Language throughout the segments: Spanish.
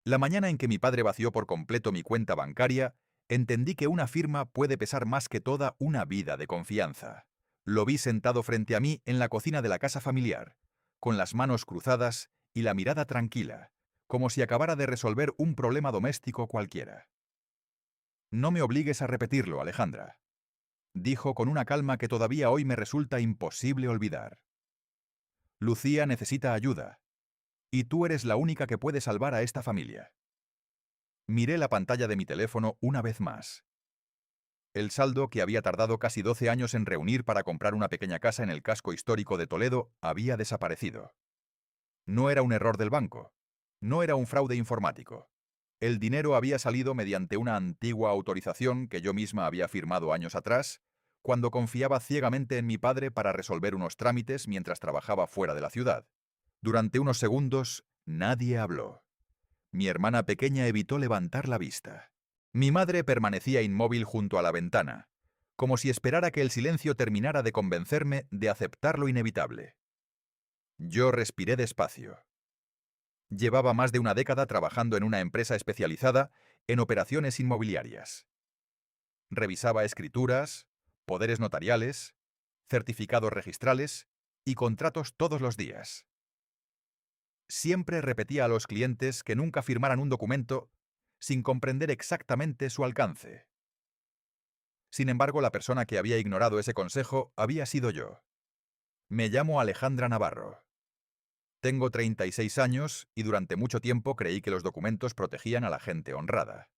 La mañana en que mi padre vació por completo mi cuenta bancaria, entendí que una firma puede pesar más que toda una vida de confianza. Lo vi sentado frente a mí en la cocina de la casa familiar, con las manos cruzadas y la mirada tranquila, como si acabara de resolver un problema doméstico cualquiera. No me obligues a repetirlo, Alejandra, dijo con una calma que todavía hoy me resulta imposible olvidar. Lucía necesita ayuda, y tú eres la única que puede salvar a esta familia. Miré la pantalla de mi teléfono una vez más. El saldo que había tardado casi 12 años en reunir para comprar una pequeña casa en el casco histórico de Toledo había desaparecido. No era un error del banco. No era un fraude informático. El dinero había salido mediante una antigua autorización que yo misma había firmado años atrás, cuando confiaba ciegamente en mi padre para resolver unos trámites mientras trabajaba fuera de la ciudad. Durante unos segundos, nadie habló. Mi hermana pequeña evitó levantar la vista. Mi madre permanecía inmóvil junto a la ventana, como si esperara que el silencio terminara de convencerme de aceptar lo inevitable. Yo respiré despacio. Llevaba más de una década trabajando en una empresa especializada en operaciones inmobiliarias. Revisaba escrituras, poderes notariales, certificados registrales y contratos todos los días. Siempre repetía a los clientes que nunca firmaran un documento sin comprender exactamente su alcance. Sin embargo, la persona que había ignorado ese consejo había sido yo. Me llamo Alejandra Navarro. Tengo 36 años y durante mucho tiempo creí que los documentos protegían a la gente honrada.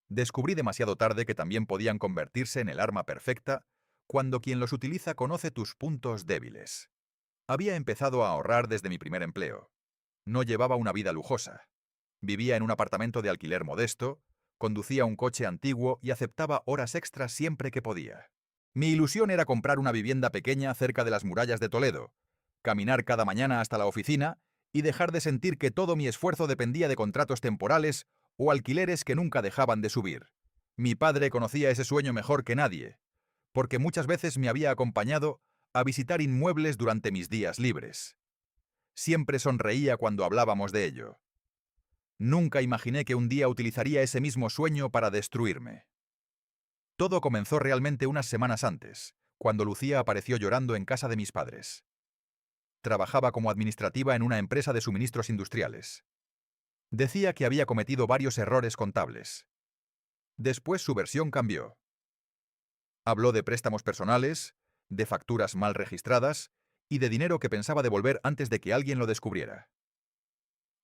Descubrí demasiado tarde que también podían convertirse en el arma perfecta cuando quien los utiliza conoce tus puntos débiles. Había empezado a ahorrar desde mi primer empleo. No llevaba una vida lujosa. Vivía en un apartamento de alquiler modesto, conducía un coche antiguo y aceptaba horas extras siempre que podía. Mi ilusión era comprar una vivienda pequeña cerca de las murallas de Toledo, caminar cada mañana hasta la oficina y dejar de sentir que todo mi esfuerzo dependía de contratos temporales o alquileres que nunca dejaban de subir. Mi padre conocía ese sueño mejor que nadie, porque muchas veces me había acompañado a visitar inmuebles durante mis días libres. Siempre sonreía cuando hablábamos de ello. Nunca imaginé que un día utilizaría ese mismo sueño para destruirme. Todo comenzó realmente unas semanas antes, cuando Lucía apareció llorando en casa de mis padres. Trabajaba como administrativa en una empresa de suministros industriales. Decía que había cometido varios errores contables. Después su versión cambió. Habló de préstamos personales, de facturas mal registradas y de dinero que pensaba devolver antes de que alguien lo descubriera.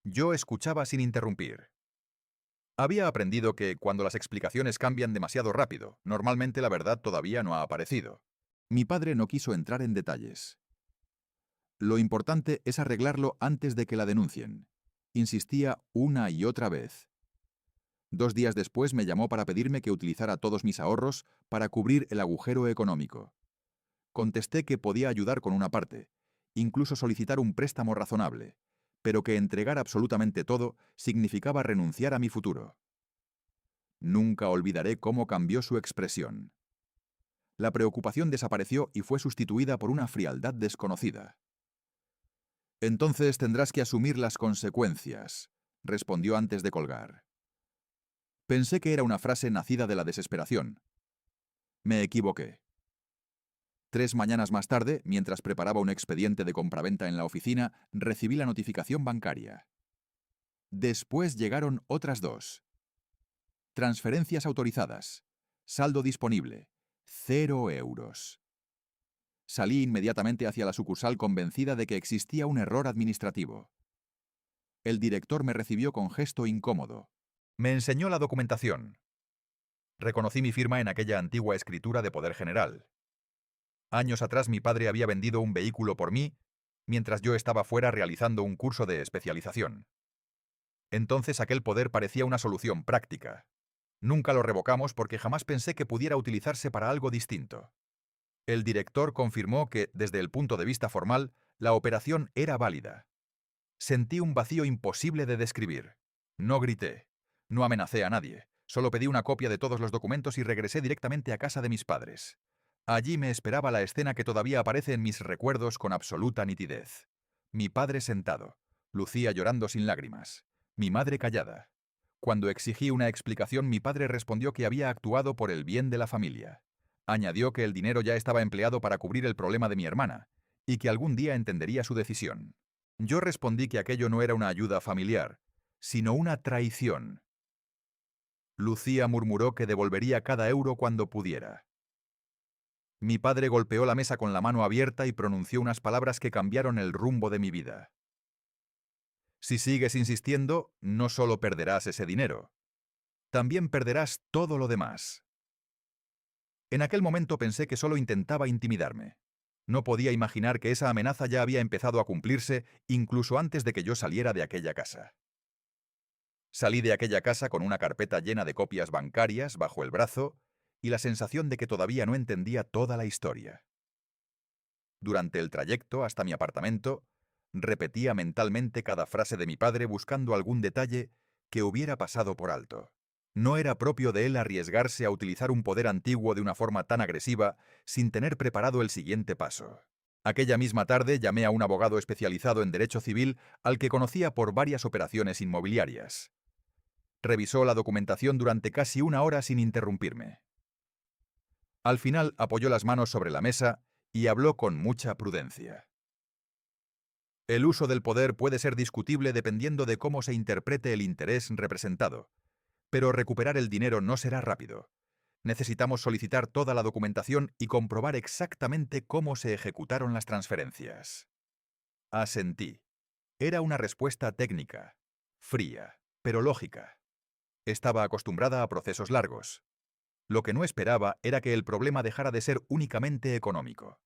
Yo escuchaba sin interrumpir. Había aprendido que, cuando las explicaciones cambian demasiado rápido, normalmente la verdad todavía no ha aparecido. Mi padre no quiso entrar en detalles. Lo importante es arreglarlo antes de que la denuncien. Insistía una y otra vez. 2 días después me llamó para pedirme que utilizara todos mis ahorros para cubrir el agujero económico. Contesté que podía ayudar con una parte, incluso solicitar un préstamo razonable, pero que entregar absolutamente todo significaba renunciar a mi futuro. Nunca olvidaré cómo cambió su expresión. La preocupación desapareció y fue sustituida por una frialdad desconocida. Entonces tendrás que asumir las consecuencias, respondió antes de colgar. Pensé que era una frase nacida de la desesperación. Me equivoqué. 3 mañanas más tarde, mientras preparaba un expediente de compraventa en la oficina, recibí la notificación bancaria. Después llegaron otras dos. Transferencias autorizadas. Saldo disponible. 0 euros. Salí inmediatamente hacia la sucursal convencida de que existía un error administrativo. El director me recibió con gesto incómodo. Me enseñó la documentación. Reconocí mi firma en aquella antigua escritura de poder general. Años atrás mi padre había vendido un vehículo por mí, mientras yo estaba fuera realizando un curso de especialización. Entonces aquel poder parecía una solución práctica. Nunca lo revocamos porque jamás pensé que pudiera utilizarse para algo distinto. El director confirmó que, desde el punto de vista formal, la operación era válida. Sentí un vacío imposible de describir. No grité. No amenacé a nadie. Solo pedí una copia de todos los documentos y regresé directamente a casa de mis padres. Allí me esperaba la escena que todavía aparece en mis recuerdos con absoluta nitidez. Mi padre sentado, Lucía llorando sin lágrimas, Mi madre callada. Cuando exigí una explicación, mi padre respondió que había actuado por el bien de la familia. Añadió que el dinero ya estaba empleado para cubrir el problema de mi hermana, y que algún día entendería su decisión. Yo respondí que aquello no era una ayuda familiar, sino una traición. Lucía murmuró que devolvería cada euro cuando pudiera. Mi padre golpeó la mesa con la mano abierta y pronunció unas palabras que cambiaron el rumbo de mi vida. Si sigues insistiendo, no solo perderás ese dinero, también perderás todo lo demás. En aquel momento pensé que solo intentaba intimidarme. No podía imaginar que esa amenaza ya había empezado a cumplirse incluso antes de que yo saliera de aquella casa. Salí de aquella casa con una carpeta llena de copias bancarias bajo el brazo y la sensación de que todavía no entendía toda la historia. Durante el trayecto hasta mi apartamento, repetía mentalmente cada frase de mi padre buscando algún detalle que hubiera pasado por alto. No era propio de él arriesgarse a utilizar un poder antiguo de una forma tan agresiva sin tener preparado el siguiente paso. Aquella misma tarde llamé a un abogado especializado en derecho civil al que conocía por varias operaciones inmobiliarias. Revisó la documentación durante casi una hora sin interrumpirme. Al final apoyó las manos sobre la mesa y habló con mucha prudencia. El uso del poder puede ser discutible dependiendo de cómo se interprete el interés representado, pero recuperar el dinero no será rápido. Necesitamos solicitar toda la documentación y comprobar exactamente cómo se ejecutaron las transferencias. Asentí. Era una respuesta técnica, fría, pero lógica. Estaba acostumbrada a procesos largos. Lo que no esperaba era que el problema dejara de ser únicamente económico.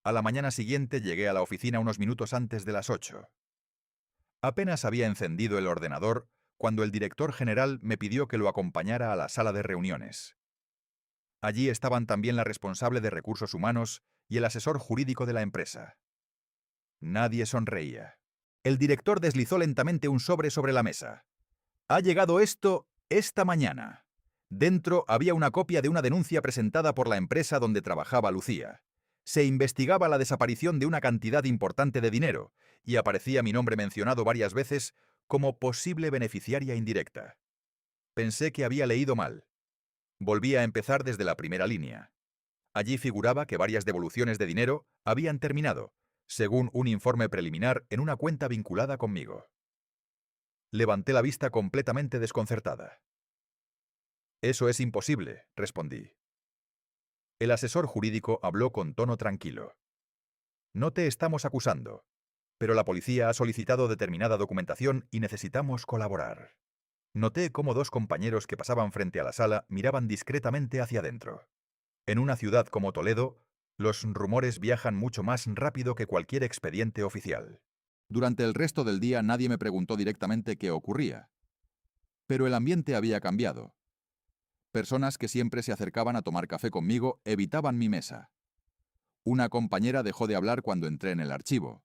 A la mañana siguiente llegué a la oficina unos minutos antes de las 8. Apenas había encendido el ordenador cuando el director general me pidió que lo acompañara a la sala de reuniones. Allí estaban también la responsable de recursos humanos y el asesor jurídico de la empresa. Nadie sonreía. El director deslizó lentamente un sobre la mesa. Ha llegado esto esta mañana. Dentro había una copia de una denuncia presentada por la empresa donde trabajaba Lucía. Se investigaba la desaparición de una cantidad importante de dinero y aparecía mi nombre mencionado varias veces como posible beneficiaria indirecta. Pensé que había leído mal. Volví a empezar desde la primera línea. Allí figuraba que varias devoluciones de dinero habían terminado, según un informe preliminar en una cuenta vinculada conmigo. Levanté la vista completamente desconcertada. Eso es imposible, respondí. El asesor jurídico habló con tono tranquilo. No te estamos acusando, pero la policía ha solicitado determinada documentación y necesitamos colaborar. Noté cómo dos compañeros que pasaban frente a la sala miraban discretamente hacia adentro. En una ciudad como Toledo, los rumores viajan mucho más rápido que cualquier expediente oficial. Durante el resto del día nadie me preguntó directamente qué ocurría. Pero el ambiente había cambiado. Personas que siempre se acercaban a tomar café conmigo evitaban mi mesa. Una compañera dejó de hablar cuando entré en el archivo.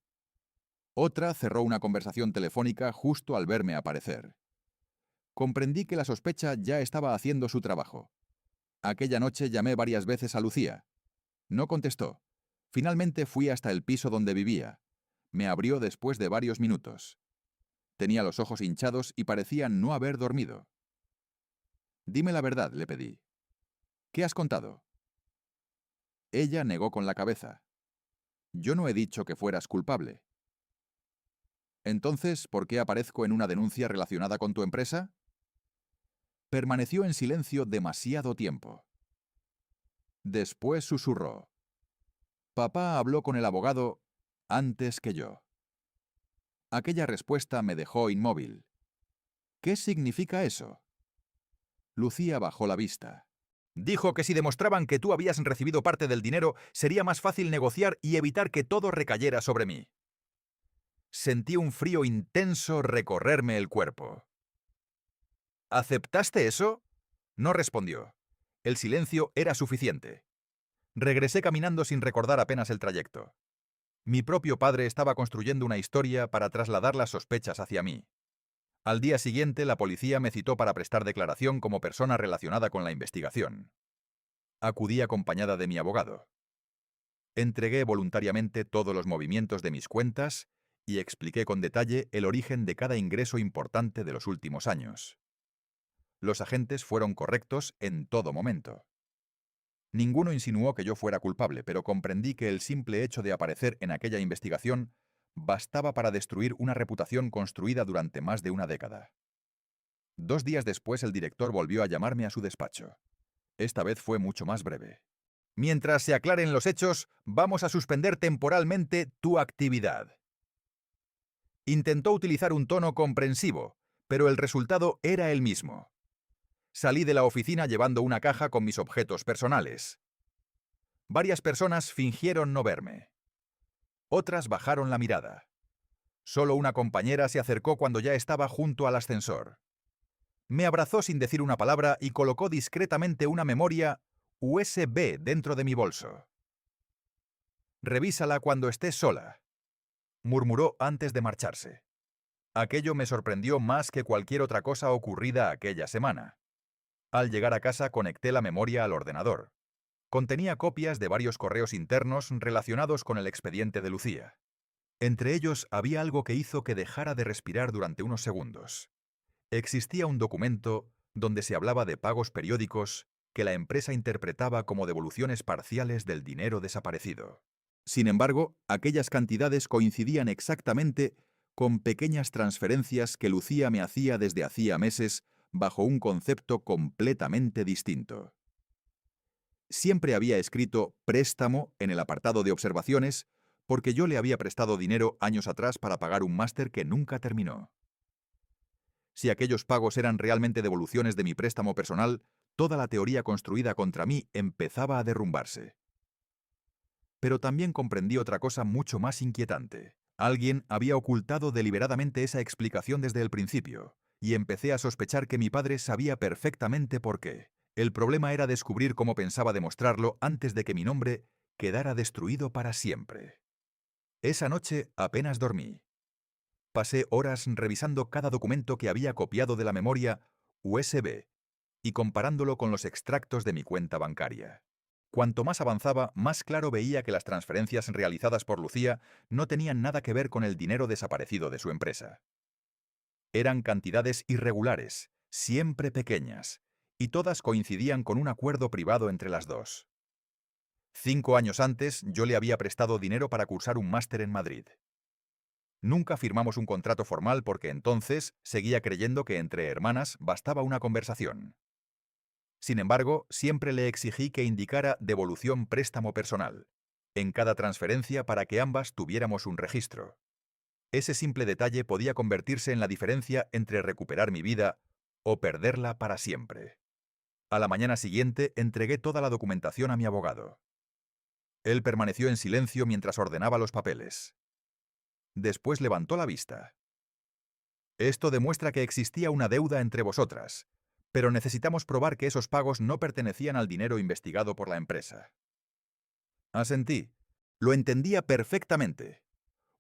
Otra cerró una conversación telefónica justo al verme aparecer. Comprendí que la sospecha ya estaba haciendo su trabajo. Aquella noche llamé varias veces a Lucía. No contestó. Finalmente fui hasta el piso donde vivía. Me abrió después de varios minutos. Tenía los ojos hinchados y parecía no haber dormido. Dime la verdad, le pedí. ¿Qué has contado? Ella negó con la cabeza. Yo no he dicho que fueras culpable. Entonces, ¿por qué aparezco en una denuncia relacionada con tu empresa? Permaneció en silencio demasiado tiempo. Después susurró. Papá habló con el abogado antes que yo. Aquella respuesta me dejó inmóvil. ¿Qué significa eso? Lucía bajó la vista. Dijo que si demostraban que tú habías recibido parte del dinero, sería más fácil negociar y evitar que todo recayera sobre mí. Sentí un frío intenso recorrerme el cuerpo. ¿Aceptaste eso? No respondió. El silencio era suficiente. Regresé caminando sin recordar apenas el trayecto. Mi propio padre estaba construyendo una historia para trasladar las sospechas hacia mí. Al día siguiente, la policía me citó para prestar declaración como persona relacionada con la investigación. Acudí acompañada de mi abogado. Entregué voluntariamente todos los movimientos de mis cuentas y expliqué con detalle el origen de cada ingreso importante de los últimos años. Los agentes fueron correctos en todo momento. Ninguno insinuó que yo fuera culpable, pero comprendí que el simple hecho de aparecer en aquella investigación bastaba para destruir una reputación construida durante más de una década. 2 días después, el director volvió a llamarme a su despacho. Esta vez fue mucho más breve. Mientras se aclaren los hechos, vamos a suspender temporalmente tu actividad. Intentó utilizar un tono comprensivo, pero el resultado era el mismo. Salí de la oficina llevando una caja con mis objetos personales. Varias personas fingieron no verme. Otras bajaron la mirada. Solo una compañera se acercó cuando ya estaba junto al ascensor. Me abrazó sin decir una palabra y colocó discretamente una memoria USB dentro de mi bolso. «Revísala cuando estés sola», murmuró antes de marcharse. Aquello me sorprendió más que cualquier otra cosa ocurrida aquella semana. Al llegar a casa conecté la memoria al ordenador. Contenía copias de varios correos internos relacionados con el expediente de Lucía. Entre ellos había algo que hizo que dejara de respirar durante unos segundos. Existía un documento donde se hablaba de pagos periódicos que la empresa interpretaba como devoluciones parciales del dinero desaparecido. Sin embargo, aquellas cantidades coincidían exactamente con pequeñas transferencias que Lucía me hacía desde hacía meses bajo un concepto completamente distinto. Siempre había escrito préstamo en el apartado de observaciones porque yo le había prestado dinero años atrás para pagar un máster que nunca terminó. Si aquellos pagos eran realmente devoluciones de mi préstamo personal, toda la teoría construida contra mí empezaba a derrumbarse. Pero también comprendí otra cosa mucho más inquietante. Alguien había ocultado deliberadamente esa explicación desde el principio, y empecé a sospechar que mi padre sabía perfectamente por qué. El problema era descubrir cómo pensaba demostrarlo antes de que mi nombre quedara destruido para siempre. Esa noche apenas dormí. Pasé horas revisando cada documento que había copiado de la memoria USB y comparándolo con los extractos de mi cuenta bancaria. Cuanto más avanzaba, más claro veía que las transferencias realizadas por Lucía no tenían nada que ver con el dinero desaparecido de su empresa. Eran cantidades irregulares, siempre pequeñas, y todas coincidían con un acuerdo privado entre las dos. 5 años antes, yo le había prestado dinero para cursar un máster en Madrid. Nunca firmamos un contrato formal porque entonces seguía creyendo que entre hermanas bastaba una conversación. Sin embargo, siempre le exigí que indicara devolución préstamo personal en cada transferencia para que ambas tuviéramos un registro. Ese simple detalle podía convertirse en la diferencia entre recuperar mi vida o perderla para siempre. A la mañana siguiente entregué toda la documentación a mi abogado. Él permaneció en silencio mientras ordenaba los papeles. Después levantó la vista. «Esto demuestra que existía una deuda entre vosotras, pero necesitamos probar que esos pagos no pertenecían al dinero investigado por la empresa». Asentí. Lo entendía perfectamente.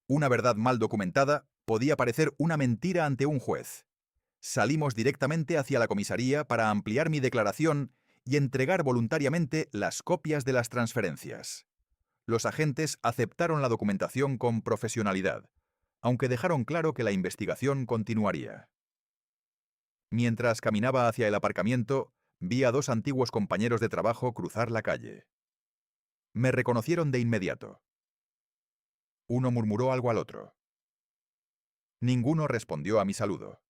Una verdad mal documentada podía parecer una mentira ante un juez. Salimos directamente hacia la comisaría para ampliar mi declaración y entregar voluntariamente las copias de las transferencias. Los agentes aceptaron la documentación con profesionalidad, aunque dejaron claro que la investigación continuaría. Mientras caminaba hacia el aparcamiento, vi a 2 antiguos compañeros de trabajo cruzar la calle. Me reconocieron de inmediato. Uno murmuró algo al otro. Ninguno respondió a mi saludo.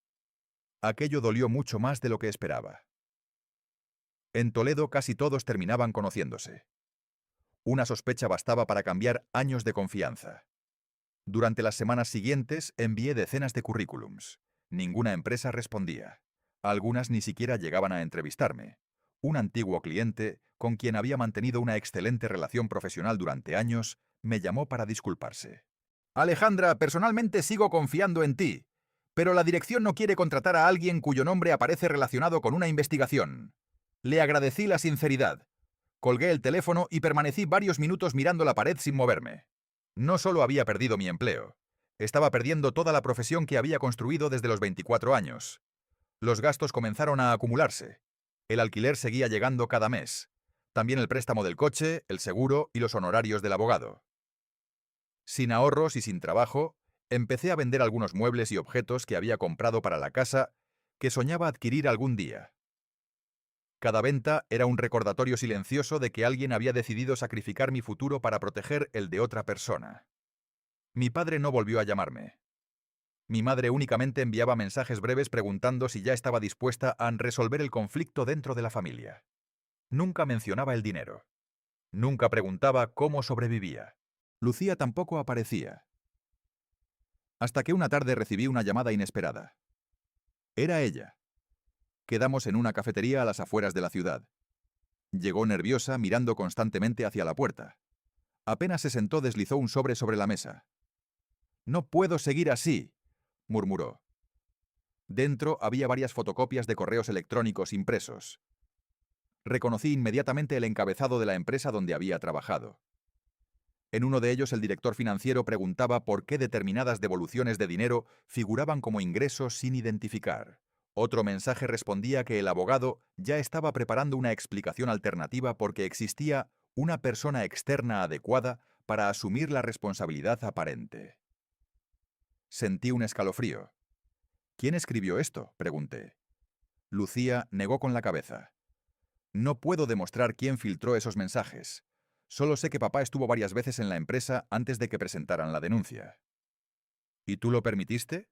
Aquello dolió mucho más de lo que esperaba. En Toledo casi todos terminaban conociéndose. Una sospecha bastaba para cambiar años de confianza. Durante las semanas siguientes envié decenas de currículums. Ninguna empresa respondía. Algunas ni siquiera llegaban a entrevistarme. Un antiguo cliente, con quien había mantenido una excelente relación profesional durante años, me llamó para disculparse. «Alejandra, personalmente sigo confiando en ti, pero la dirección no quiere contratar a alguien cuyo nombre aparece relacionado con una investigación». Le agradecí la sinceridad. Colgué el teléfono y permanecí varios minutos mirando la pared sin moverme. No solo había perdido mi empleo, estaba perdiendo toda la profesión que había construido desde los 24 años. Los gastos comenzaron a acumularse. El alquiler seguía llegando cada mes. También el préstamo del coche, el seguro y los honorarios del abogado. Sin ahorros y sin trabajo, Empecé a vender algunos muebles y objetos que había comprado para la casa que soñaba adquirir algún día. Cada venta era un recordatorio silencioso de que alguien había decidido sacrificar mi futuro para proteger el de otra persona. Mi padre no volvió a llamarme. Mi madre únicamente enviaba mensajes breves preguntando si ya estaba dispuesta a resolver el conflicto dentro de la familia. Nunca mencionaba el dinero. Nunca preguntaba cómo sobrevivía. Lucía tampoco aparecía. Hasta que una tarde recibí una llamada inesperada. Era ella. Quedamos en una cafetería a las afueras de la ciudad. Llegó nerviosa, mirando constantemente hacia la puerta. Apenas se sentó, deslizó un sobre la mesa. «No puedo seguir así», murmuró. Dentro había varias fotocopias de correos electrónicos impresos. Reconocí inmediatamente el encabezado de la empresa donde había trabajado. En uno de ellos el director financiero preguntaba por qué determinadas devoluciones de dinero figuraban como ingresos sin identificar. Otro mensaje respondía que el abogado ya estaba preparando una explicación alternativa porque existía una persona externa adecuada para asumir la responsabilidad aparente. Sentí un escalofrío. «¿Quién escribió esto?», pregunté. Lucía negó con la cabeza. «No puedo demostrar quién filtró esos mensajes. Solo sé que papá estuvo varias veces en la empresa antes de que presentaran la denuncia». «¿Y tú lo permitiste?».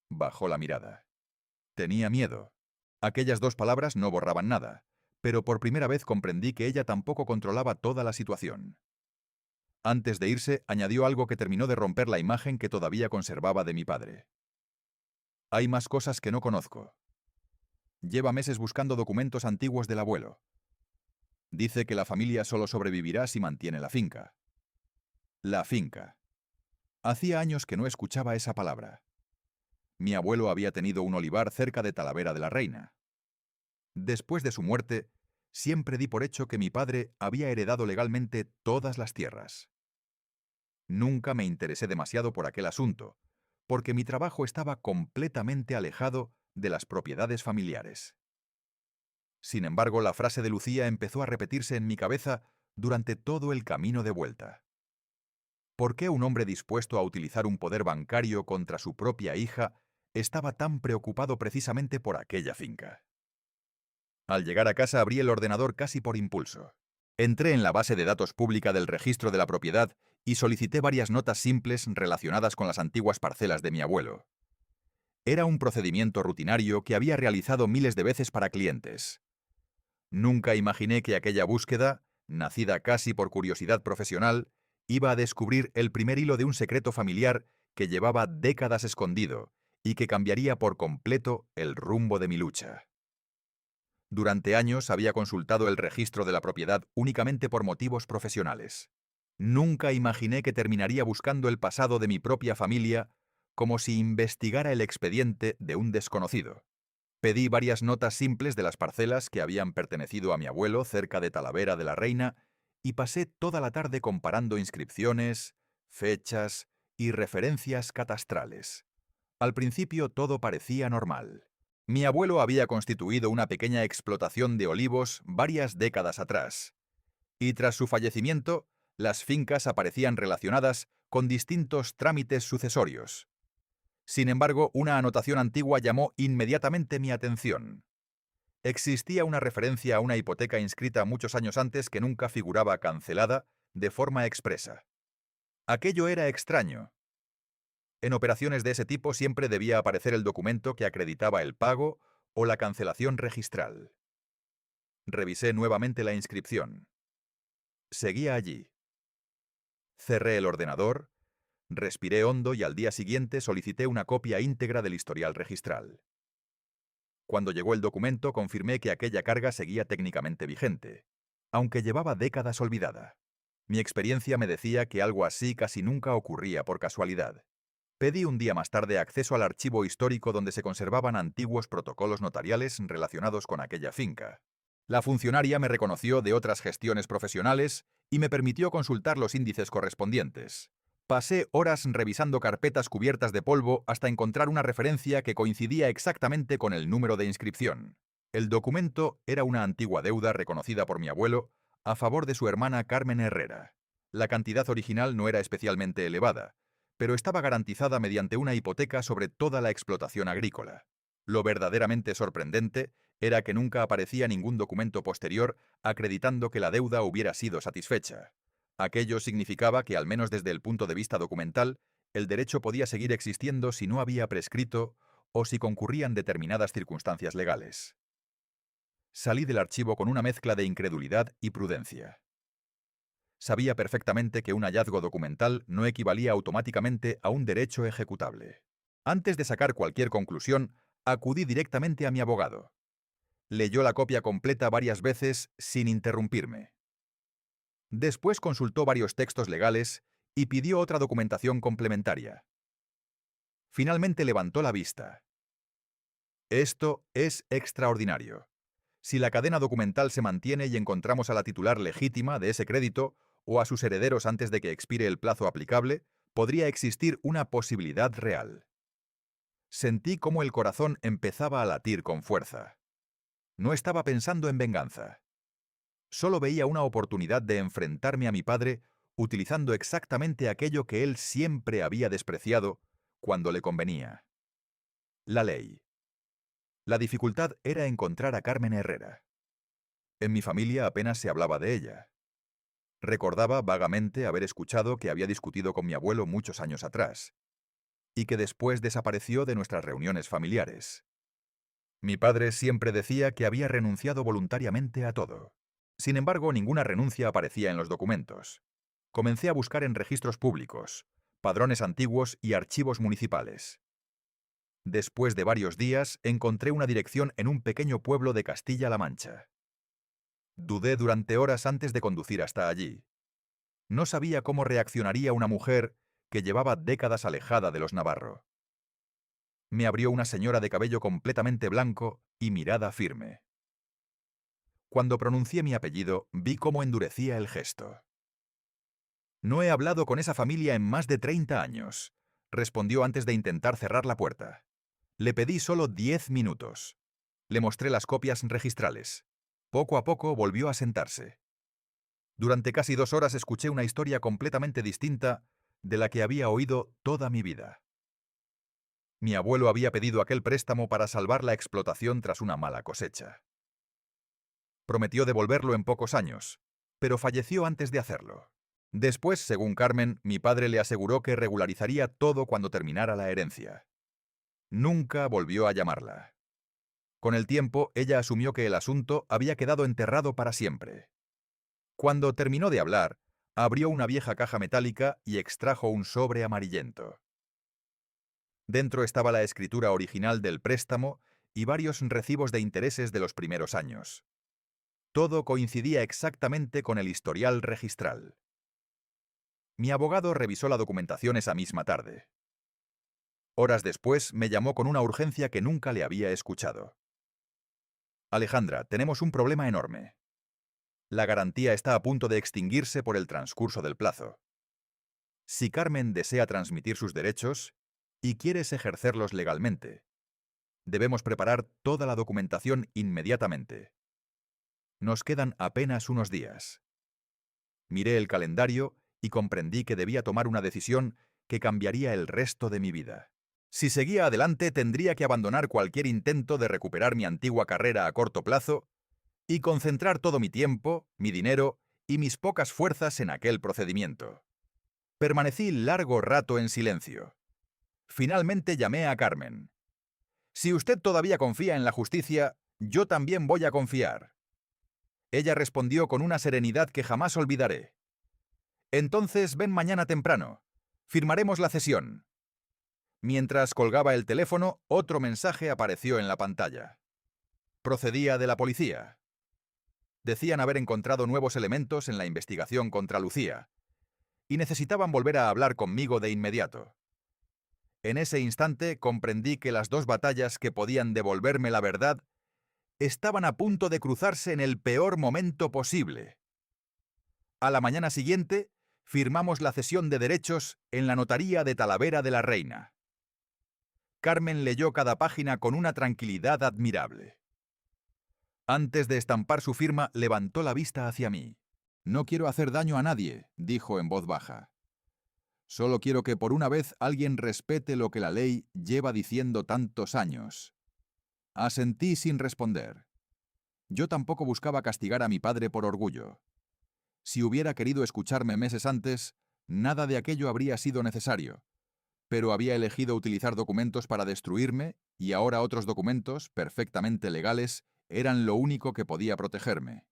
Bajó la mirada. Tenía miedo. Aquellas dos palabras no borraban nada, pero por primera vez comprendí que ella tampoco controlaba toda la situación. Antes de irse, añadió algo que terminó de romper la imagen que todavía conservaba de mi padre. «Hay más cosas que no conozco. Lleva meses buscando documentos antiguos del abuelo. Dice que la familia solo sobrevivirá si mantiene la finca». La finca. Hacía años que no escuchaba esa palabra. Mi abuelo había tenido un olivar cerca de Talavera de la Reina. Después de su muerte, siempre di por hecho que mi padre había heredado legalmente todas las tierras. Nunca me interesé demasiado por aquel asunto, porque mi trabajo estaba completamente alejado de las propiedades familiares. Sin embargo, la frase de Lucía empezó a repetirse en mi cabeza durante todo el camino de vuelta. ¿Por qué un hombre dispuesto a utilizar un poder bancario contra su propia hija estaba tan preocupado precisamente por aquella finca? Al llegar a casa abrí el ordenador casi por impulso. Entré en la base de datos pública del registro de la propiedad y solicité varias notas simples relacionadas con las antiguas parcelas de mi abuelo. Era un procedimiento rutinario que había realizado miles de veces para clientes. Nunca imaginé que aquella búsqueda, nacida casi por curiosidad profesional, iba a descubrir el primer hilo de un secreto familiar que llevaba décadas escondido y que cambiaría por completo el rumbo de mi lucha. Durante años había consultado el registro de la propiedad únicamente por motivos profesionales. Nunca imaginé que terminaría buscando el pasado de mi propia familia como si investigara el expediente de un desconocido. Pedí varias notas simples de las parcelas que habían pertenecido a mi abuelo cerca de Talavera de la Reina y pasé toda la tarde comparando inscripciones, fechas y referencias catastrales. Al principio todo parecía normal. Mi abuelo había constituido una pequeña explotación de olivos varias décadas atrás, y tras su fallecimiento, las fincas aparecían relacionadas con distintos trámites sucesorios. Sin embargo, una anotación antigua llamó inmediatamente mi atención. Existía una referencia a una hipoteca inscrita muchos años antes que nunca figuraba cancelada de forma expresa. Aquello era extraño. En operaciones de ese tipo siempre debía aparecer el documento que acreditaba el pago o la cancelación registral. Revisé nuevamente la inscripción. Seguía allí. Cerré el ordenador, respiré hondo y al día siguiente solicité una copia íntegra del historial registral. Cuando llegó el documento, confirmé que aquella carga seguía técnicamente vigente, aunque llevaba décadas olvidada. Mi experiencia me decía que algo así casi nunca ocurría por casualidad. Pedí un día más tarde acceso al archivo histórico donde se conservaban antiguos protocolos notariales relacionados con aquella finca. La funcionaria me reconoció de otras gestiones profesionales y me permitió consultar los índices correspondientes. Pasé horas revisando carpetas cubiertas de polvo hasta encontrar una referencia que coincidía exactamente con el número de inscripción. El documento era una antigua deuda reconocida por mi abuelo a favor de su hermana Carmen Herrera. La cantidad original no era especialmente elevada, pero estaba garantizada mediante una hipoteca sobre toda la explotación agrícola. Lo verdaderamente sorprendente era que nunca aparecía ningún documento posterior acreditando que la deuda hubiera sido satisfecha. Aquello significaba que, al menos desde el punto de vista documental, el derecho podía seguir existiendo si no había prescrito o si concurrían determinadas circunstancias legales. Salí del archivo con una mezcla de incredulidad y prudencia. Sabía perfectamente que un hallazgo documental no equivalía automáticamente a un derecho ejecutable. Antes de sacar cualquier conclusión, acudí directamente a mi abogado. Leyó la copia completa varias veces sin interrumpirme. Después consultó varios textos legales y pidió otra documentación complementaria. Finalmente levantó la vista. Esto es extraordinario. Si la cadena documental se mantiene y encontramos a la titular legítima de ese crédito o a sus herederos antes de que expire el plazo aplicable, podría existir una posibilidad real. Sentí cómo el corazón empezaba a latir con fuerza. No estaba pensando en venganza. Solo veía una oportunidad de enfrentarme a mi padre utilizando exactamente aquello que él siempre había despreciado cuando le convenía: la ley. La dificultad era encontrar a Carmen Herrera. En mi familia apenas se hablaba de ella. Recordaba vagamente haber escuchado que había discutido con mi abuelo muchos años atrás, y que después desapareció de nuestras reuniones familiares. Mi padre siempre decía que había renunciado voluntariamente a todo. Sin embargo, ninguna renuncia aparecía en los documentos. Comencé a buscar en registros públicos, padrones antiguos y archivos municipales. Después de varios días, encontré una dirección en un pequeño pueblo de Castilla-La Mancha. Dudé durante horas antes de conducir hasta allí. No sabía cómo reaccionaría una mujer que llevaba décadas alejada de los Navarro. Me abrió una señora de cabello completamente blanco y mirada firme. Cuando pronuncié mi apellido, vi cómo endurecía el gesto. «No he hablado con esa familia en más de 30 años», respondió antes de intentar cerrar la puerta. Le pedí solo 10 minutos. Le mostré las copias registrales. Poco a poco volvió a sentarse. Durante casi 2 horas escuché una historia completamente distinta de la que había oído toda mi vida. Mi abuelo había pedido aquel préstamo para salvar la explotación tras una mala cosecha. Prometió devolverlo en pocos años, pero falleció antes de hacerlo. Después, según Carmen, mi padre le aseguró que regularizaría todo cuando terminara la herencia. Nunca volvió a llamarla. Con el tiempo, ella asumió que el asunto había quedado enterrado para siempre. Cuando terminó de hablar, abrió una vieja caja metálica y extrajo un sobre amarillento. Dentro estaba la escritura original del préstamo y varios recibos de intereses de los primeros años. Todo coincidía exactamente con el historial registral. Mi abogado revisó la documentación esa misma tarde. Horas después me llamó con una urgencia que nunca le había escuchado. «Alejandra, tenemos un problema enorme. La garantía está a punto de extinguirse por el transcurso del plazo. Si Carmen desea transmitir sus derechos y quieres ejercerlos legalmente, debemos preparar toda la documentación inmediatamente. Nos quedan apenas unos días». Miré el calendario y comprendí que debía tomar una decisión que cambiaría el resto de mi vida. Si seguía adelante, tendría que abandonar cualquier intento de recuperar mi antigua carrera a corto plazo y concentrar todo mi tiempo, mi dinero y mis pocas fuerzas en aquel procedimiento. Permanecí largo rato en silencio. Finalmente llamé a Carmen. «Si usted todavía confía en la justicia, yo también voy a confiar». Ella respondió con una serenidad que jamás olvidaré. «Entonces ven mañana temprano. Firmaremos la cesión». Mientras colgaba el teléfono, otro mensaje apareció en la pantalla. Procedía de la policía. Decían haber encontrado nuevos elementos en la investigación contra Lucía y necesitaban volver a hablar conmigo de inmediato. En ese instante comprendí que las dos batallas que podían devolverme la verdad estaban a punto de cruzarse en el peor momento posible. A la mañana siguiente, firmamos la cesión de derechos en la notaría de Talavera de la Reina. Carmen leyó cada página con una tranquilidad admirable. Antes de estampar su firma, levantó la vista hacia mí. «No quiero hacer daño a nadie», dijo en voz baja. Solo quiero que por una vez alguien respete lo que la ley lleva diciendo tantos años. Asentí sin responder. Yo tampoco buscaba castigar a mi padre por orgullo. Si hubiera querido escucharme meses antes, nada de aquello habría sido necesario. Pero había elegido utilizar documentos para destruirme y ahora otros documentos, perfectamente legales, eran lo único que podía protegerme.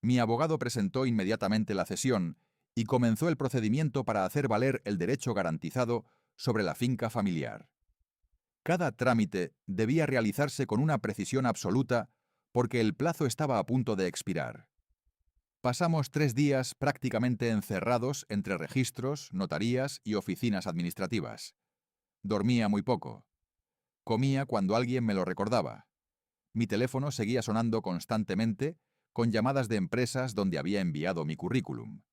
Mi abogado presentó inmediatamente la cesión y comenzó el procedimiento para hacer valer el derecho garantizado sobre la finca familiar. Cada trámite debía realizarse con una precisión absoluta porque el plazo estaba a punto de expirar. Pasamos 3 días prácticamente encerrados entre registros, notarías y oficinas administrativas. Dormía muy poco. Comía cuando alguien me lo recordaba. Mi teléfono seguía sonando constantemente con llamadas de empresas donde había enviado mi currículum.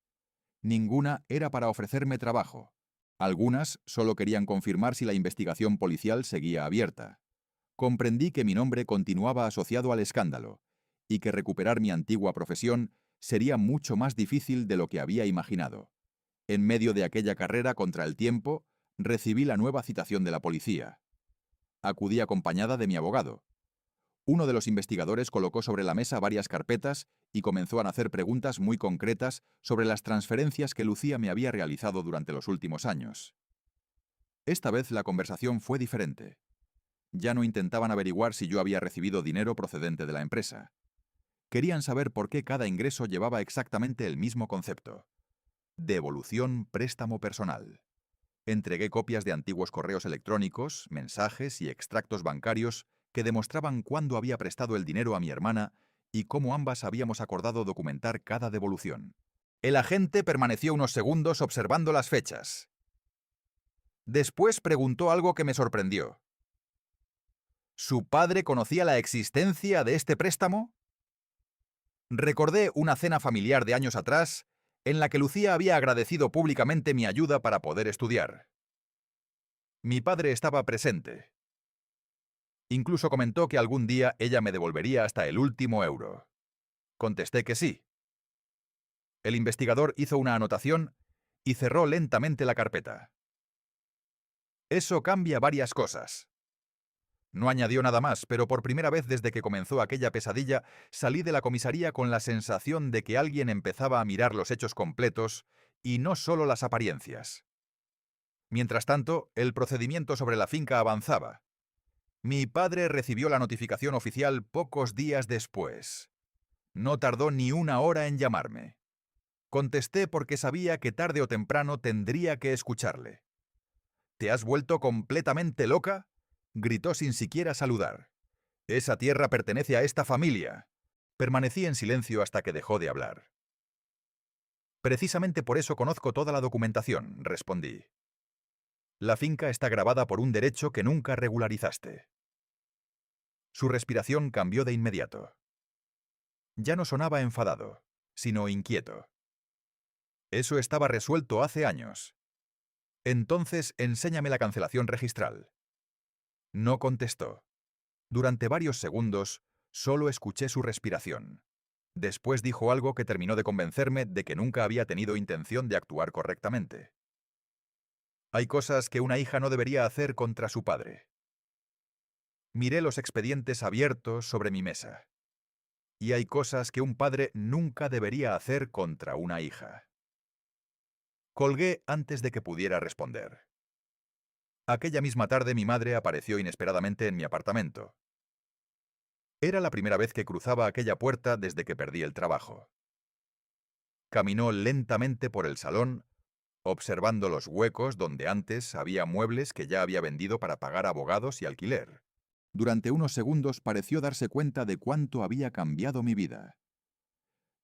Ninguna era para ofrecerme trabajo. Algunas solo querían confirmar si la investigación policial seguía abierta. Comprendí que mi nombre continuaba asociado al escándalo y que recuperar mi antigua profesión sería mucho más difícil de lo que había imaginado. En medio de aquella carrera contra el tiempo, recibí la nueva citación de la policía. Acudí acompañada de mi abogado. Uno de los investigadores colocó sobre la mesa varias carpetas y comenzó a hacer preguntas muy concretas sobre las transferencias que Lucía me había realizado durante los últimos años. Esta vez la conversación fue diferente. Ya no intentaban averiguar si yo había recibido dinero procedente de la empresa. Querían saber por qué cada ingreso llevaba exactamente el mismo concepto: devolución préstamo personal. Entregué copias de antiguos correos electrónicos, mensajes y extractos bancarios que demostraban cuándo había prestado el dinero a mi hermana y cómo ambas habíamos acordado documentar cada devolución. El agente permaneció unos segundos observando las fechas. Después preguntó algo que me sorprendió. ¿Su padre conocía la existencia de este préstamo? Recordé una cena familiar de años atrás en la que Lucía había agradecido públicamente mi ayuda para poder estudiar. Mi padre estaba presente. Incluso comentó que algún día ella me devolvería hasta el último euro. Contesté que sí. El investigador hizo una anotación y cerró lentamente la carpeta. Eso cambia varias cosas. No añadió nada más, pero por primera vez desde que comenzó aquella pesadilla, salí de la comisaría con la sensación de que alguien empezaba a mirar los hechos completos y no solo las apariencias. Mientras tanto, el procedimiento sobre la finca avanzaba. Mi padre recibió la notificación oficial pocos días después. No tardó ni una hora en llamarme. Contesté porque sabía que tarde o temprano tendría que escucharle. ¿Te has vuelto completamente loca?, gritó sin siquiera saludar. Esa tierra pertenece a esta familia. Permanecí en silencio hasta que dejó de hablar. Precisamente por eso conozco toda la documentación, respondí. La finca está grabada por un derecho que nunca regularizaste. Su respiración cambió de inmediato. Ya no sonaba enfadado, sino inquieto. Eso estaba resuelto hace años. Entonces, enséñame la cancelación registral. No contestó. Durante varios segundos, solo escuché su respiración. Después dijo algo que terminó de convencerme de que nunca había tenido intención de actuar correctamente. Hay cosas que una hija no debería hacer contra su padre. Miré los expedientes abiertos sobre mi mesa. Y hay cosas que un padre nunca debería hacer contra una hija. Colgué antes de que pudiera responder. Aquella misma tarde mi madre apareció inesperadamente en mi apartamento. Era la primera vez que cruzaba aquella puerta desde que perdí el trabajo. Caminó lentamente por el salón, observando los huecos donde antes había muebles que ya había vendido para pagar abogados y alquiler. Durante unos segundos pareció darse cuenta de cuánto había cambiado mi vida.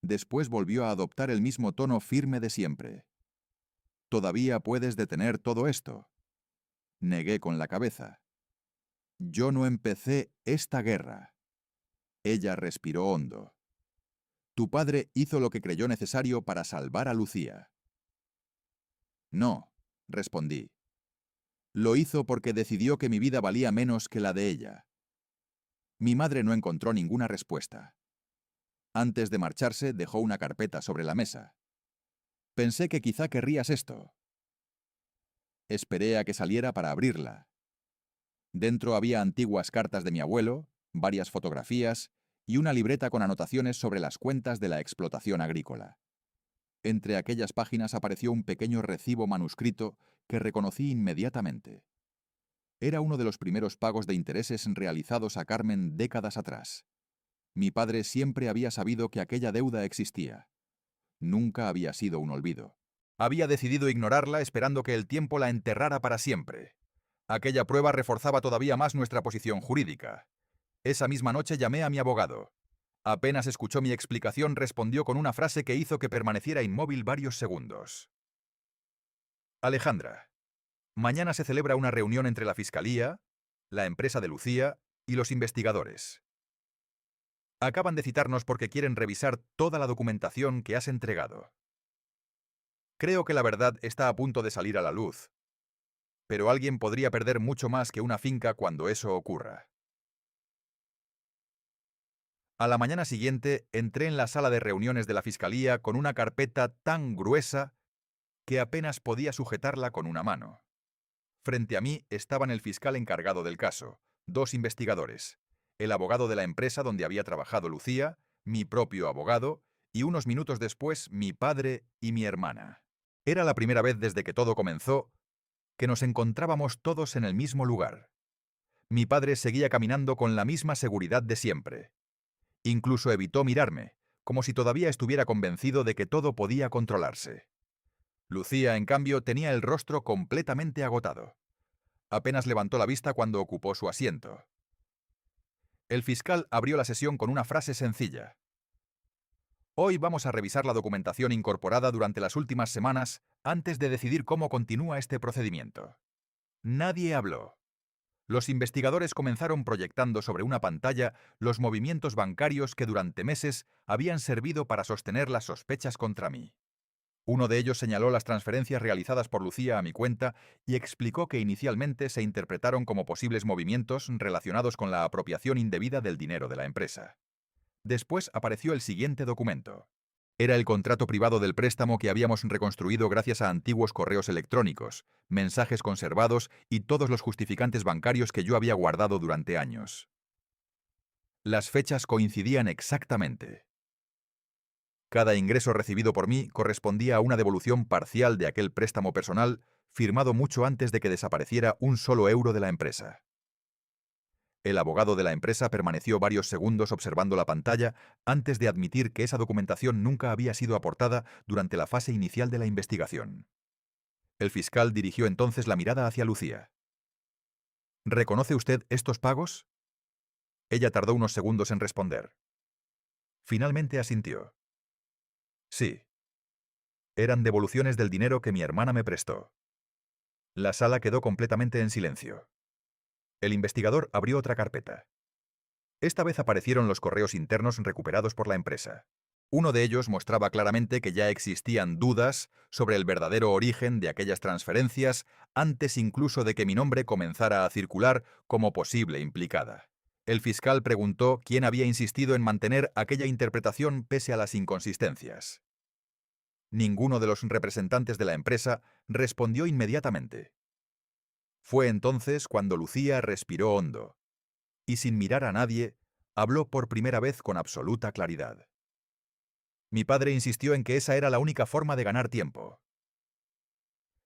Después volvió a adoptar el mismo tono firme de siempre. «¿Todavía puedes detener todo esto?». Negué con la cabeza. «Yo no empecé esta guerra». Ella respiró hondo. «Tu padre hizo lo que creyó necesario para salvar a Lucía». «No», respondí. «Lo hizo porque decidió que mi vida valía menos que la de ella». Mi madre no encontró ninguna respuesta. Antes de marcharse, dejó una carpeta sobre la mesa. «Pensé que quizá querrías esto». Esperé a que saliera para abrirla. Dentro había antiguas cartas de mi abuelo, varias fotografías y una libreta con anotaciones sobre las cuentas de la explotación agrícola. Entre aquellas páginas apareció un pequeño recibo manuscrito que reconocí inmediatamente. Era uno de los primeros pagos de intereses realizados a Carmen décadas atrás. Mi padre siempre había sabido que aquella deuda existía. Nunca había sido un olvido. Había decidido ignorarla esperando que el tiempo la enterrara para siempre. Aquella prueba reforzaba todavía más nuestra posición jurídica. Esa misma noche llamé a mi abogado. Apenas escuchó mi explicación, respondió con una frase que hizo que permaneciera inmóvil varios segundos. Alejandra, mañana se celebra una reunión entre la Fiscalía, la empresa de Lucía y los investigadores. Acaban de citarnos porque quieren revisar toda la documentación que has entregado. Creo que la verdad está a punto de salir a la luz, pero alguien podría perder mucho más que una finca cuando eso ocurra. A la mañana siguiente entré en la sala de reuniones de la Fiscalía con una carpeta tan gruesa que apenas podía sujetarla con una mano. Frente a mí estaban el fiscal encargado del caso, dos investigadores, el abogado de la empresa donde había trabajado Lucía, mi propio abogado, y unos minutos después mi padre y mi hermana. Era la primera vez desde que todo comenzó que nos encontrábamos todos en el mismo lugar. Mi padre seguía caminando con la misma seguridad de siempre. Incluso evitó mirarme, como si todavía estuviera convencido de que todo podía controlarse. Lucía, en cambio, tenía el rostro completamente agotado. Apenas levantó la vista cuando ocupó su asiento. El fiscal abrió la sesión con una frase sencilla. Hoy vamos a revisar la documentación incorporada durante las últimas semanas antes de decidir cómo continúa este procedimiento. Nadie habló. Los investigadores comenzaron proyectando sobre una pantalla los movimientos bancarios que durante meses habían servido para sostener las sospechas contra mí. Uno de ellos señaló las transferencias realizadas por Lucía a mi cuenta y explicó que inicialmente se interpretaron como posibles movimientos relacionados con la apropiación indebida del dinero de la empresa. Después apareció el siguiente documento. Era el contrato privado del préstamo que habíamos reconstruido gracias a antiguos correos electrónicos, mensajes conservados y todos los justificantes bancarios que yo había guardado durante años. Las fechas coincidían exactamente. Cada ingreso recibido por mí correspondía a una devolución parcial de aquel préstamo personal firmado mucho antes de que desapareciera un solo euro de la empresa. El abogado de la empresa permaneció varios segundos observando la pantalla antes de admitir que esa documentación nunca había sido aportada durante la fase inicial de la investigación. El fiscal dirigió entonces la mirada hacia Lucía. ¿Reconoce usted estos pagos? Ella tardó unos segundos en responder. Finalmente asintió. Sí. Eran devoluciones del dinero que mi hermana me prestó. La sala quedó completamente en silencio. El investigador abrió otra carpeta. Esta vez aparecieron los correos internos recuperados por la empresa. Uno de ellos mostraba claramente que ya existían dudas sobre el verdadero origen de aquellas transferencias antes incluso de que mi nombre comenzara a circular como posible implicada. El fiscal preguntó quién había insistido en mantener aquella interpretación pese a las inconsistencias. Ninguno de los representantes de la empresa respondió inmediatamente. Fue entonces cuando Lucía respiró hondo y, sin mirar a nadie, habló por primera vez con absoluta claridad. Mi padre insistió en que esa era la única forma de ganar tiempo.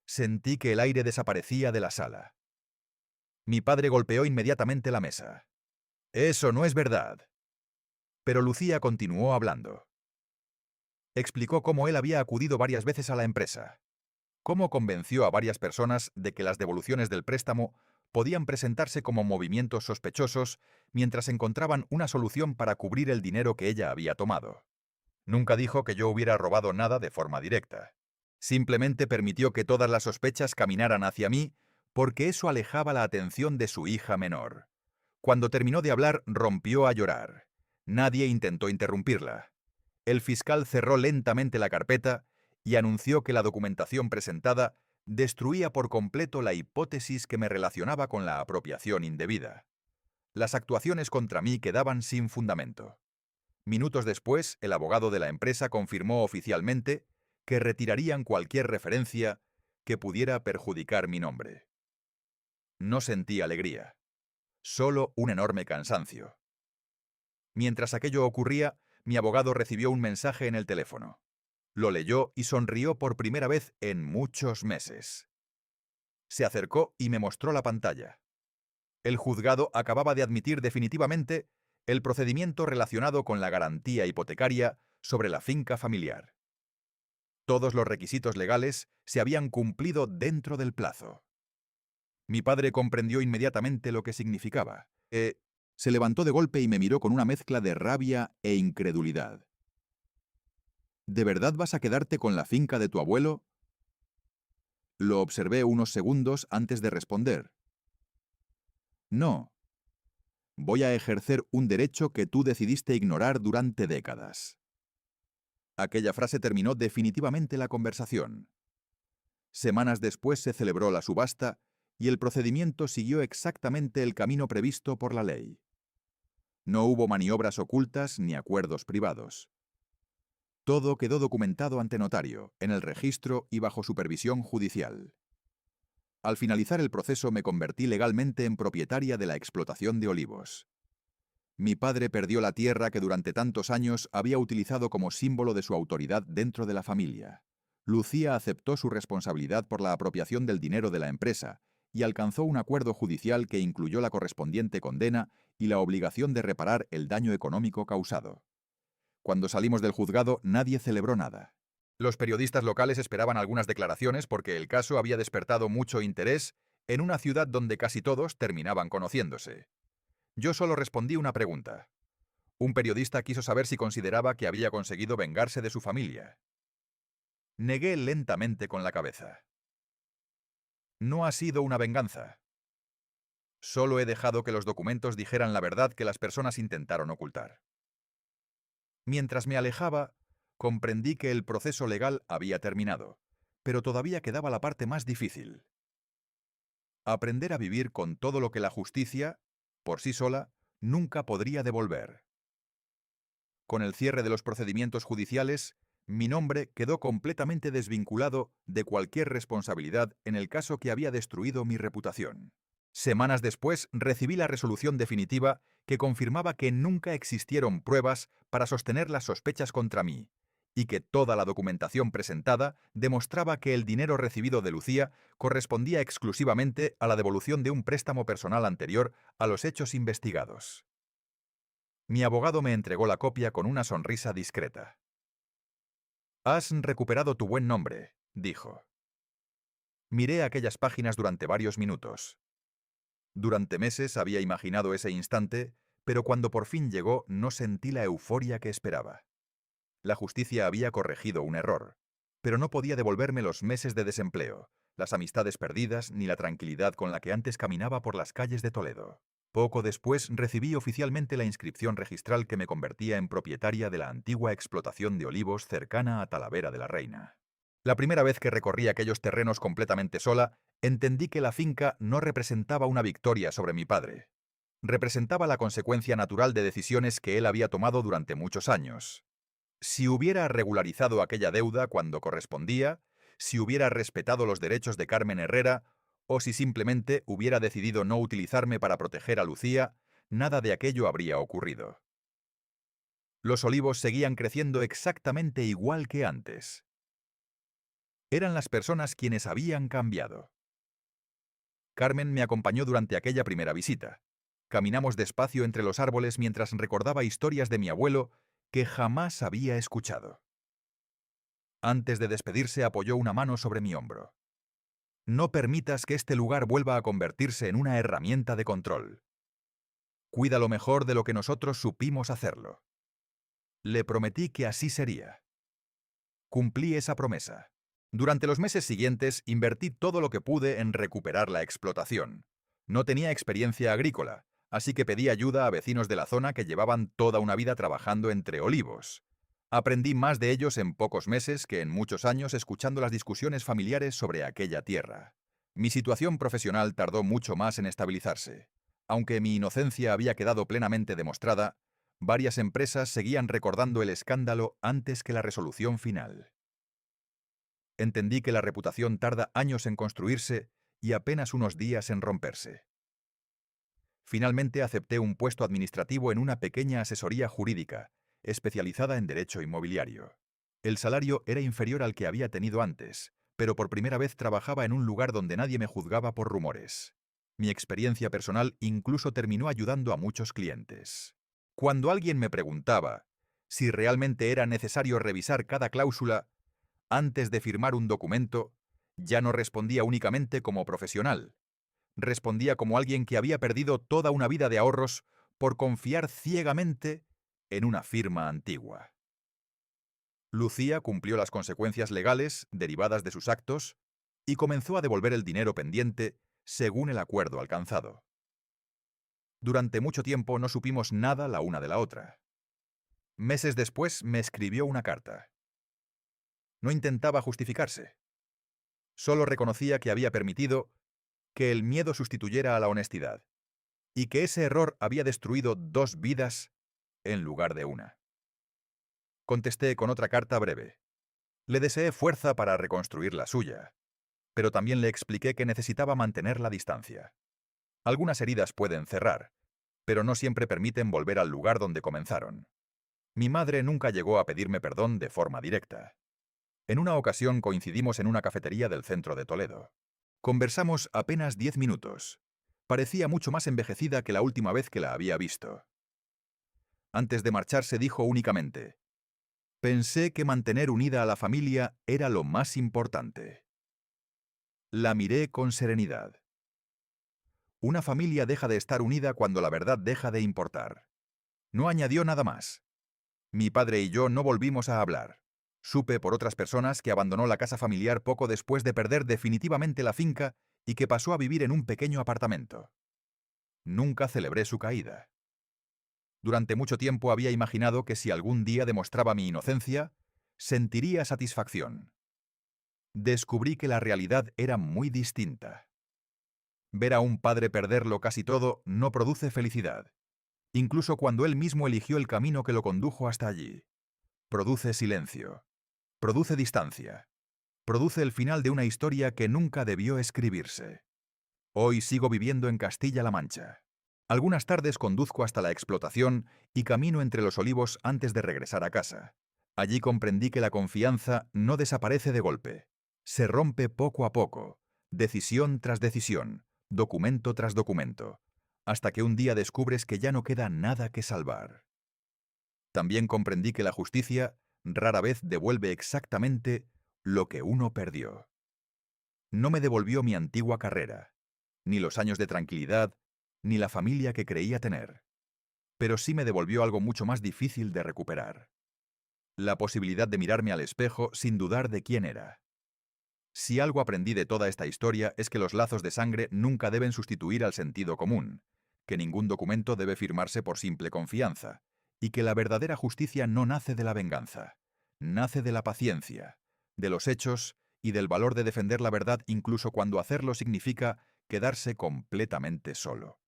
Sentí que el aire desaparecía de la sala. Mi padre golpeó inmediatamente la mesa. «Eso no es verdad». Pero Lucía continuó hablando. Explicó cómo él había acudido varias veces a la empresa, cómo convenció a varias personas de que las devoluciones del préstamo podían presentarse como movimientos sospechosos mientras encontraban una solución para cubrir el dinero que ella había tomado. Nunca dijo que yo hubiera robado nada de forma directa. Simplemente permitió que todas las sospechas caminaran hacia mí porque eso alejaba la atención de su hija menor. Cuando terminó de hablar, rompió a llorar. Nadie intentó interrumpirla. El fiscal cerró lentamente la carpeta y anunció que la documentación presentada destruía por completo la hipótesis que me relacionaba con la apropiación indebida. Las actuaciones contra mí quedaban sin fundamento. Minutos después, el abogado de la empresa confirmó oficialmente que retirarían cualquier referencia que pudiera perjudicar mi nombre. No sentí alegría, solo un enorme cansancio. Mientras aquello ocurría, mi abogado recibió un mensaje en el teléfono. Lo leyó y sonrió por primera vez en muchos meses. Se acercó y me mostró la pantalla. El juzgado acababa de admitir definitivamente el procedimiento relacionado con la garantía hipotecaria sobre la finca familiar. Todos los requisitos legales se habían cumplido dentro del plazo. Mi padre comprendió inmediatamente lo que significaba. Se levantó de golpe y me miró con una mezcla de rabia e incredulidad. ¿De verdad vas a quedarte con la finca de tu abuelo? Lo observé unos segundos antes de responder. No. Voy a ejercer un derecho que tú decidiste ignorar durante décadas. Aquella frase terminó definitivamente la conversación. Semanas después se celebró la subasta y el procedimiento siguió exactamente el camino previsto por la ley. No hubo maniobras ocultas ni acuerdos privados. Todo quedó documentado ante notario, en el registro y bajo supervisión judicial. Al finalizar el proceso me convertí legalmente en propietaria de la explotación de olivos. Mi padre perdió la tierra que durante tantos años había utilizado como símbolo de su autoridad dentro de la familia. Lucía aceptó su responsabilidad por la apropiación del dinero de la empresa y alcanzó un acuerdo judicial que incluyó la correspondiente condena y la obligación de reparar el daño económico causado. Cuando salimos del juzgado, nadie celebró nada. Los periodistas locales esperaban algunas declaraciones porque el caso había despertado mucho interés en una ciudad donde casi todos terminaban conociéndose. Yo solo respondí una pregunta. Un periodista quiso saber si consideraba que había conseguido vengarse de su familia. Negué lentamente con la cabeza. No ha sido una venganza. Solo he dejado que los documentos dijeran la verdad que las personas intentaron ocultar. Mientras me alejaba, comprendí que el proceso legal había terminado, pero todavía quedaba la parte más difícil. Aprender a vivir con todo lo que la justicia, por sí sola, nunca podría devolver. Con el cierre de los procedimientos judiciales, mi nombre quedó completamente desvinculado de cualquier responsabilidad en el caso que había destruido mi reputación. Semanas después recibí la resolución definitiva que confirmaba que nunca existieron pruebas para sostener las sospechas contra mí, y que toda la documentación presentada demostraba que el dinero recibido de Lucía correspondía exclusivamente a la devolución de un préstamo personal anterior a los hechos investigados. Mi abogado me entregó la copia con una sonrisa discreta. «Has recuperado tu buen nombre», dijo. Miré aquellas páginas durante varios minutos. Durante meses había imaginado ese instante, pero cuando por fin llegó no sentí la euforia que esperaba. La justicia había corregido un error, pero no podía devolverme los meses de desempleo, las amistades perdidas ni la tranquilidad con la que antes caminaba por las calles de Toledo. Poco después recibí oficialmente la inscripción registral que me convertía en propietaria de la antigua explotación de olivos cercana a Talavera de la Reina. La primera vez que recorrí aquellos terrenos completamente sola, entendí que la finca no representaba una victoria sobre mi padre. Representaba la consecuencia natural de decisiones que él había tomado durante muchos años. Si hubiera regularizado aquella deuda cuando correspondía, si hubiera respetado los derechos de Carmen Herrera, o si simplemente hubiera decidido no utilizarme para proteger a Lucía, nada de aquello habría ocurrido. Los olivos seguían creciendo exactamente igual que antes. Eran las personas quienes habían cambiado. Carmen me acompañó durante aquella primera visita. Caminamos despacio entre los árboles mientras recordaba historias de mi abuelo que jamás había escuchado. Antes de despedirse apoyó una mano sobre mi hombro. No permitas que este lugar vuelva a convertirse en una herramienta de control. Cuídalo mejor de lo que nosotros supimos hacerlo. Le prometí que así sería. Cumplí esa promesa. Durante los meses siguientes invertí todo lo que pude en recuperar la explotación. No tenía experiencia agrícola, así que pedí ayuda a vecinos de la zona que llevaban toda una vida trabajando entre olivos. Aprendí más de ellos en pocos meses que en muchos años escuchando las discusiones familiares sobre aquella tierra. Mi situación profesional tardó mucho más en estabilizarse. Aunque mi inocencia había quedado plenamente demostrada, varias empresas seguían recordando el escándalo antes que la resolución final. Entendí que la reputación tarda años en construirse y apenas unos días en romperse. Finalmente acepté un puesto administrativo en una pequeña asesoría jurídica, especializada en derecho inmobiliario. El salario era inferior al que había tenido antes, pero por primera vez trabajaba en un lugar donde nadie me juzgaba por rumores. Mi experiencia personal incluso terminó ayudando a muchos clientes. Cuando alguien me preguntaba si realmente era necesario revisar cada cláusula antes de firmar un documento, ya no respondía únicamente como profesional. Respondía como alguien que había perdido toda una vida de ahorros por confiar ciegamente en una firma antigua. Lucía cumplió las consecuencias legales derivadas de sus actos y comenzó a devolver el dinero pendiente según el acuerdo alcanzado. Durante mucho tiempo no supimos nada la una de la otra. Meses después me escribió una carta. No intentaba justificarse. Solo reconocía que había permitido que el miedo sustituyera a la honestidad y que ese error había destruido 2 vidas en lugar de una. Contesté con otra carta breve. Le deseé fuerza para reconstruir la suya, pero también le expliqué que necesitaba mantener la distancia. Algunas heridas pueden cerrar, pero no siempre permiten volver al lugar donde comenzaron. Mi madre nunca llegó a pedirme perdón de forma directa. En una ocasión coincidimos en una cafetería del centro de Toledo. Conversamos apenas 10 minutos. Parecía mucho más envejecida que la última vez que la había visto. Antes de marcharse dijo únicamente: «Pensé que mantener unida a la familia era lo más importante». La miré con serenidad. Una familia deja de estar unida cuando la verdad deja de importar. No añadió nada más. Mi padre y yo no volvimos a hablar. Supe por otras personas que abandonó la casa familiar poco después de perder definitivamente la finca y que pasó a vivir en un pequeño apartamento. Nunca celebré su caída. Durante mucho tiempo había imaginado que si algún día demostraba mi inocencia, sentiría satisfacción. Descubrí que la realidad era muy distinta. Ver a un padre perderlo casi todo no produce felicidad, incluso cuando él mismo eligió el camino que lo condujo hasta allí. Produce silencio, produce distancia, produce el final de una historia que nunca debió escribirse. Hoy sigo viviendo en Castilla-La Mancha. Algunas tardes conduzco hasta la explotación y camino entre los olivos antes de regresar a casa. Allí comprendí que la confianza no desaparece de golpe. Se rompe poco a poco, decisión tras decisión, documento tras documento, hasta que un día descubres que ya no queda nada que salvar. También comprendí que la justicia rara vez devuelve exactamente lo que uno perdió. No me devolvió mi antigua carrera, ni los años de tranquilidad, ni la familia que creía tener. Pero sí me devolvió algo mucho más difícil de recuperar: la posibilidad de mirarme al espejo sin dudar de quién era. Si algo aprendí de toda esta historia es que los lazos de sangre nunca deben sustituir al sentido común, que ningún documento debe firmarse por simple confianza, y que la verdadera justicia no nace de la venganza, nace de la paciencia, de los hechos y del valor de defender la verdad incluso cuando hacerlo significa quedarse completamente solo.